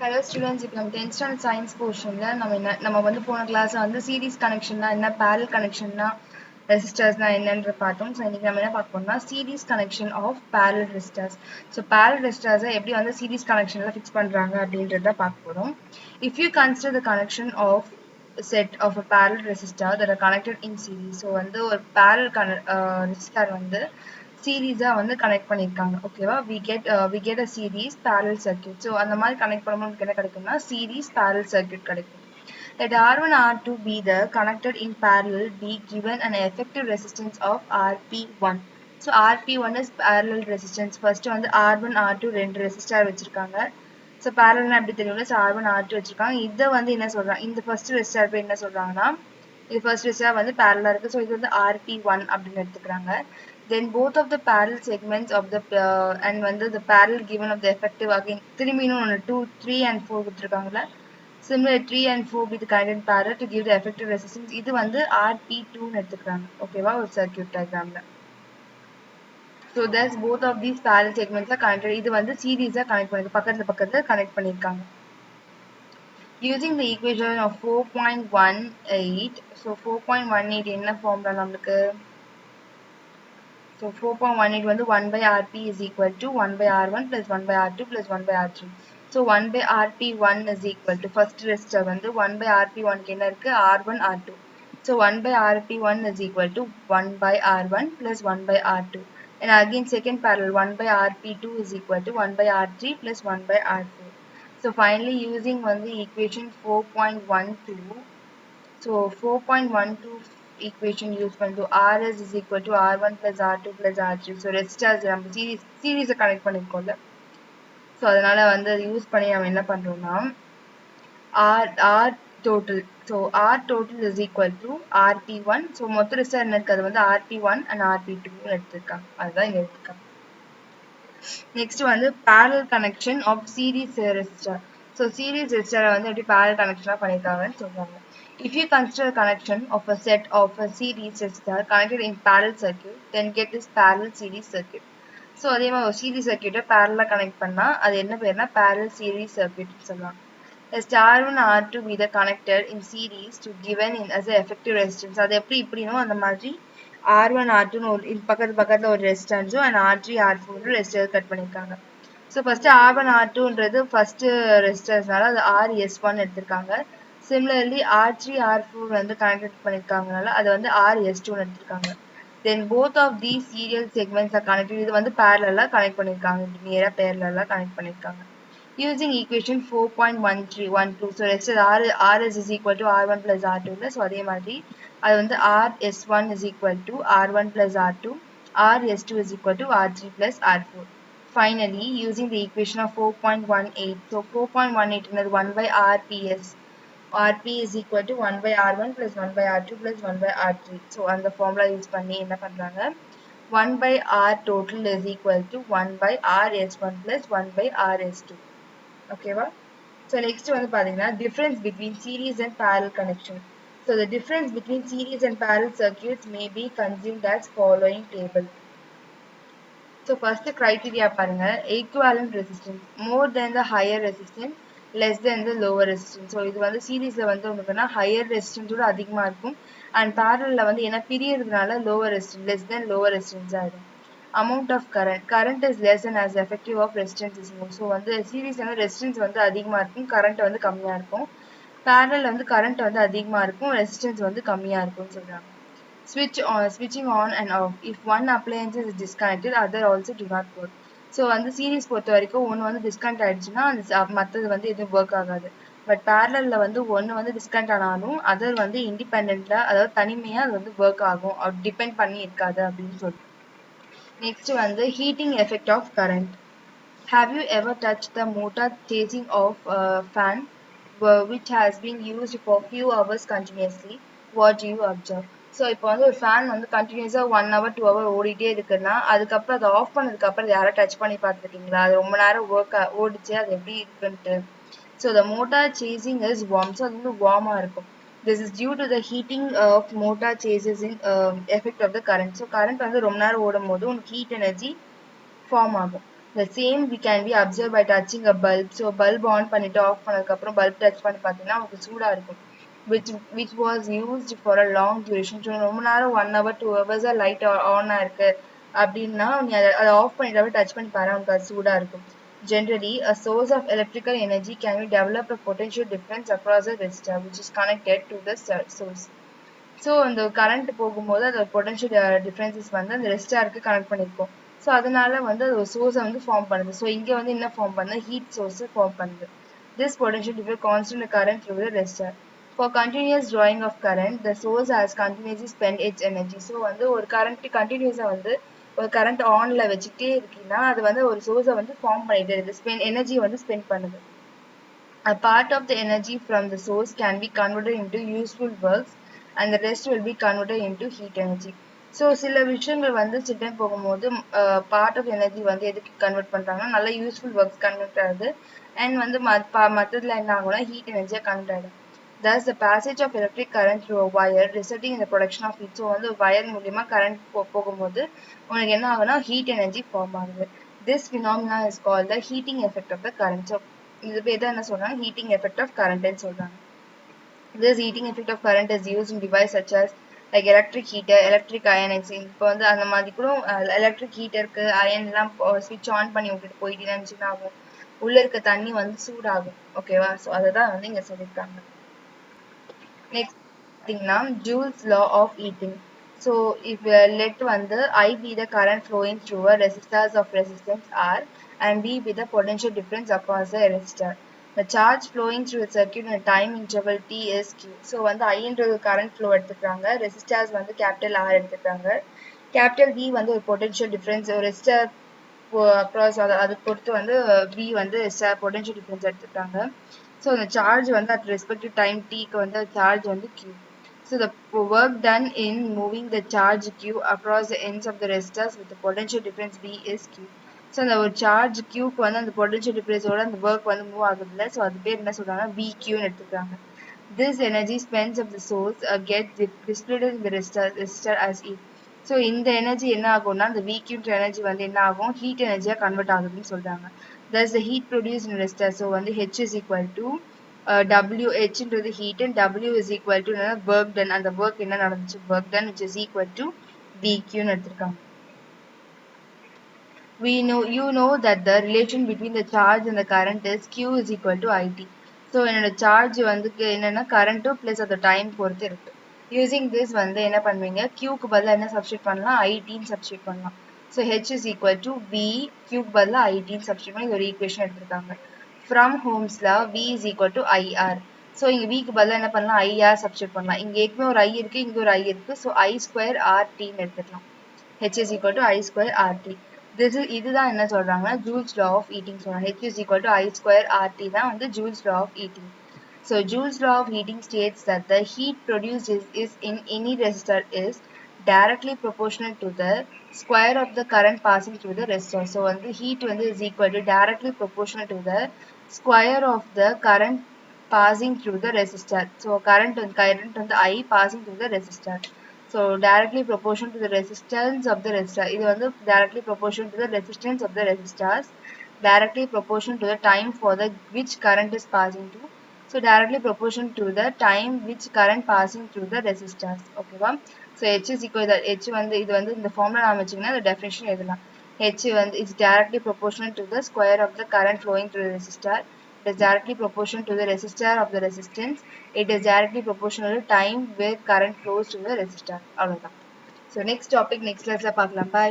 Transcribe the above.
Hello students, இப்போ நம்ம 10th standard science portionல நம்ம வந்து போன கிளாஸ்ல வந்து series connectionனா என்ன, parallel connectionனா resistors என்னன்ற பார்த்தோம். ஸோ இன்னைக்கு நம்ம என்ன பார்க்க போறோம்னா series connection of parallel resistors. So parallel resistors எப்படி வந்து series connectionல fix பண்றாங்க அப்படின்றத பார்க்க போறோம். If you consider the connection of set of a parallel resistor that are connected in series. So வந்து ஒரு parallel resistor வந்து சீரீஸா வந்து கனெக்ட் பண்ணிருக்காங்க. ஓகேவா? we get a series parallel circuit. So அந்த மாதிரி கனெக்ட் பண்ணும்போது நமக்கு என்ன கிடைக்கும்னா series parallel circuit கிடைக்கும். Let R1 R2 be the connected in parallel be given an effective resistance of RP1. So RP1 is parallel resistance. First வந்து R1 R2 ரெண்டு resistor வச்சிருக்காங்க. ஸோ parallel எப்படி தெரியும்ல? ஸோ R1 R2 வச்சிருக்காங்க. இதை வந்து என்ன சொல்றாங்க? இந்த ஃபர்ஸ்ட் ரெசிஸ்டர் பேர் என்ன சொல்றாங்கன்னா, இது ஃபர்ஸ்ட் ரெசிஸ்டர் வந்து parallel இருக்கு. ஸோ இது வந்து RP1 அப்படின்னு எடுத்துக்கிறாங்க. Then both of the parallel segments of the and வந்து the parallel given of the effective again திரும்பி இன்னும் 2, 3 and 4 கொடுத்துருக்காங்கல்ல. Similar 3 and 4 be the connected parallel to give the effective resistance. இது வந்து RP2 ன்னு எடுத்துக்கிறாங்க. ஓகேவா? ஒரு circuit டயக்ராம்ல. So thus both of these parallel segments are connected. இது வந்து சீரீஸா கனெக்ட் பண்ணி பக்கத்துல கனெக்ட் பண்ணிருக்காங்க. Using the equation of 4.18. So 4.18 என்ன ஃபார்முலா நமக்கு? So 4.18 வந்து 1 by Rp is equal to 1 by R1 plus 1 by R2 plus 1 by R3. So 1 by Rp1 is equal to first resistor வந்து 1 by Rp1 க்கு என்ன இருக்கு? R1 R2. So 1 by Rp1 is equal to 1 by R1 plus 1 by R2. And again second parallel 1 by Rp2 is equal to 1 by R3 plus 1 by R4. So finally using வந்து equation 4.12. So 4.12 equation use பண்ணி Rs is equal to R1 plus R2 plus R3. So resistors நம்ம series connect பண்ணிருக்கோம்ல. So அதனால வந்து use பண்ணி நம்ம என்ன பண்றோம்னா R total. So R total is equal to RP1. So மொத்த resistor என்ன இருக்கு? அது வந்து RP1 and RP2 எடுத்துருக்காங்க. அதுதான் இங்க எடுத்துருக்காங்க. Next வந்து parallel connection of series resistor. So series resistor வந்து எப்படி parallel connection பண்ணிருக்காங்கன்னு சொல்றாங்க. If you consider a connection of a set of a series resistor connected in parallel circuit, then get this parallel series circuit. So அதே மாதிரி ஒரு series circuit parallel connect பண்ணா அது என்ன பேருனா parallel series circuit சொல்லலாம். Let R1 R2 be the connected in series to given in as a effective resistance. அது எப்படி இப்படினோ அந்த மாதிரி R1 R2 னு ஒரு பக்கத்துல ஒரு resistance and R3 R4 னு resistor கட் பண்ணிருக்காங்க. So first R1 R2ன்றது first resistorனால அது RS1 எடுத்திருக்காங்க. Similarly R3 R4 வந்து connected பண்ணிருக்காங்கனால அது வந்து RS2 னு எடுத்திருக்காங்க. Then both of these serial segments are connected. இது வந்து parallel connect பண்ணிருக்காங்க. நேரா parallel connect பண்ணிருக்காங்க. Using equation 4.1312. So Rs is equal to R1 plus R2. So அதே மாதிரி அது வந்து RS1 is equal to R1 plus R2. RS2 is equal to R3 plus R4. Finally, using the equation of 4.18. So 4.18 is 1 by RPS. Rp is equal to 1 by R1 plus 1 by R2 plus 1 by R3. So அந்த formula use பண்ணி என்ன பண்றாங்க? 1 by R total is equal to 1 by RS1 plus 1 by RS2. Okay va? So next வந்து பாத்தீங்கன்னா difference between series and parallel connection. So the difference between series and parallel circuits may be consumed as following table. So first criteria பாருங்க, equivalent resistance more than the higher resistance, less than the lower resistance. So இது வந்து சீரிஸ்ல வந்து உங்களுக்கு higher resistance ஓட அதிகமா இருக்கும் and parallelல வந்து என்ன பிரியறதுனால lower resistance, less than lower resistance ஆயிடும். Amount of current is less than as effective of resistance is more. So வந்து சீரிஸ்ல வந்து resistance வந்து அதிகமா இருக்கும், current வந்து கம்மியா இருக்கும். parallel வந்து current வந்து அதிகமா இருக்கும், resistance வந்து கம்மியா இருக்கும்னு சொல்றாங்க. Switching on and off. If one appliance is disconnected, other also do not work. So வந்து series பொறுத்த வரைக்கும் ஒன்னு வந்து disconnect ஆயிடுச்சுன்னா மத்தது வந்து எதுவும் work ஆகாது. பட் parallelல வந்து ஒன்னு வந்து disconnect ஆனாலும் other வந்து independentல அதாவது தனிமையா அது வந்து work ஆகும். depend பண்ணி இருக்காது அப்படின்னு சொல்றோம். Next வந்து heating effect of current. Have you ever touched the motor chasing of a fan which has been used for few hours continuously? What do you observe? So இப்போ வந்து ஒரு ஃபேன் வந்து கண்டினியூஸாக 1 hour 2 hour ஓடிட்டே இருக்குன்னா அதுக்கப்புறம் அதை ஆஃப் பண்ணதுக்கப்புறம் யாரை டச் பண்ணி பார்த்துருக்கீங்களா? அது ரொம்ப நேரம் ஓடிச்சு, அது எப்படி இருக்குன்ட்டு. So the motor casing is warm. So அது வந்து வார்மாக இருக்கும். This is due to the heating of motor சேசஸ் in effect of the current. So current வந்து ரொம்ப நேரம் ஓடும் போது உங்களுக்கு ஹீட் எனர்ஜி ஃபார்ம் ஆகும். The same we can be observed by touching a bulb. So bulb on பண்ணிட்டு of பண்ணதுக்கு அப்புறம் bulb touch பண்ணி பார்த்தீங்கன்னா உங்களுக்கு சூடா இருக்கும். which was used for a long duration. So ரொம்ப நேரம் 1 hour 2 hours லைட் ஆன் இருக்கு அப்படின்னா நீ அதை ஆஃப் பண்ணிட்டு டச் பண்ணி பாரு உங்களுக்கு அது சூடா இருக்கும். Generally, a source of electrical energy can be developed a potential difference across a resistor which is connected to the source. So அந்த கரண்ட் போகும்போது அதோட பொட்டன்ஷியல் டிஃப்ரென்சஸ் வந்து அந்த ரெசிஸ்டாருக்கு கனெக்ட் பண்ணியிருக்கோம். ஸோ அதனால வந்து அது ஒரு சோர்ஸை வந்து ஃபார்ம் பண்ணுது. ஸோ இங்கே வந்து என்ன ஃபார்ம் பண்ணுது, ஹீட் சோர்ஸை ஃபார்ம் பண்ணுது. This potential differ constant current through the resistor. For continuous drawing of current, the source has continuously spent its energy. So வந்து ஒரு கரண்ட் கண்டினியூஸாக வந்து ஒரு கரண்ட் ஆன்ல வச்சுக்கிட்டே இருக்கீங்கன்னா அது வந்து ஒரு சோர்ஸை வந்து ஃபார்ம் பண்ணிட்டு இருக்கு, எனர்ஜி வந்து ஸ்பெண்ட் பண்ணுது. A part of the energy from the source can be converted into useful works and the rest will be converted into heat energy. So சில விஷயங்கள் வந்து சில டைம் போகும்போது பார்ட் ஆஃப் எனர்ஜி வந்து எதுக்கு கன்வெர்ட் பண்ணுறாங்கன்னா நல்ல யூஸ்ஃபுல் ஒர்க்ஸ் கன்வெர்ட் ஆகுது அண்ட் வந்து மற்றதுல என்ன ஆகும்னா ஹீட் எனர்ஜியாக கன்வெர்ட் ஆகிடும். Thus the passage of electric current through a wire resulting in the production of heat. So வந்து வயர் மூலியமா கரண்ட் போகும்போது உனக்கு என்ன ஆகுனா ஹீட் எனர்ஜி ஃபார்ம் ஆகுது. This phenomenon is called the heating effect of the current. So இது பேர் தான் என்ன சொல்றாங்க, heating effect of current ன்னு சொல்றாங்க. This heating effect of current is used in devices such as like electric heater, electric iron. இப்போ வந்து அந்த மாதிரி கூட எலக்ட்ரிக் ஹீட்டருக்கு அயன்லாம் ஸ்விட்ச் ஆன் பண்ணி விட்டுட்டு போயிட்டீங்கன்னா ஆகும் உள்ள இருக்க தண்ணி வந்து சூடாகும். ஓகேவா? ஸோ அதை தான் வந்து இங்க சொல்லியிருக்காங்க. Next பார்த்தீங்கன்னா Joule's law of heating. So if let வந்து I be the current flowing through a resistors of resistance R and B be the potential difference across the resistor. The charge flowing through the circuit in a time interval T is Q. So வந்து I ன்றது current flow எடுத்துக்கிறாங்க, resistors வந்து capital R எடுத்துக்கிறாங்க, capital V வந்து ஒரு potential difference ஒரு resistor across அது பொறுத்து வந்து V வந்து potential difference எடுத்துக்கிறாங்க. So the charge வந்து at respective time T க்கு வந்து charge வந்து Q. So the work done in moving the charge Q across the ends of the resistors with the potential difference V is Q. So the charge Q க்கு வந்து அந்த potential difference ஓட அந்த work வந்து move ஆகுதுல்ல, so அது பேர் என்ன சொல்றாங்க, VQ ன்னு எடுத்துக்கிறாங்க. This energy spent of the source gets displayed in the resistor as heat. So இந்த எனர்ஜி என்ன ஆகும்னா இந்த VQ எனர்ஜி வந்து என்ன ஆகும், ஹீட் எனர்ஜியா கன்வெர்ட் ஆகுதுன்னு சொல்றாங்க. Thus the heat produced in resistor. So வந்து H is equal to WH into the heat and W is equal to work done. And the work என்ன நடந்துச்சு, work done which is equal to VQ ன்னு எடுத்துருக்காங்க. You know that the relation between the charge and the current is Q is equal to IT. So என்னோட charge வந்து என்னன்னா current plus அந்த time பொறுத்து இருக்கு. Using this வந்து என்ன பண்ணுவீங்க, Q க்கு பதிலா என்ன substitute பண்ணலாம், IT ன்னு substitute பண்ணலாம். So H is equal to V, Q க்கு பதிலா IT ன்னு substitute பண்ணி ஒரு equation எடுத்திருக்காங்க. From Ohm's law, V is equal to IR. So இங்க V க்கு பதிலா என்ன பண்ணலாம், IR substitute பண்ணலாம். இங்க ஏற்கனவே ஒரு I இருக்கு, இங்க ஒரு I இருக்கு. So I square RT ன்னு எடுத்துக்கலாம். H is equal to I square RT. இதுதான் என்ன சொல்றாங்கன்னா Joule's law of heating சொல்றாங்க. H is equal to I square RT தான் வந்து Joule's law of heating. So Joule's law of heating states that the heat produced is in any resistor is directly proportional to the square of the current passing through the resistor. So வந்து heat வந்து is equal to directly proportional to the square of the current passing through the resistor. So current வந்து I passing through the resistor. So directly proportional to the resistance of the resistor. இது வந்து directly proportional to the resistance of the resistors. Directly proportional to the time for the which current is passing through. So directly proportional to the time which current passing through the resistors. Okay வா? So H is equal to H வந்து இது வந்து இந்த formula நாம வச்சீங்கன்னா the definition எழுதலாம். H வந்து is directly proportional to the square of the current flowing through the resistor. It is directly proportional to the resistor of the resistance. It is directly proportional to time where current flows to the resistor. அவ்வளவுதான். So next topic next classல பார்க்கலாம். Bye.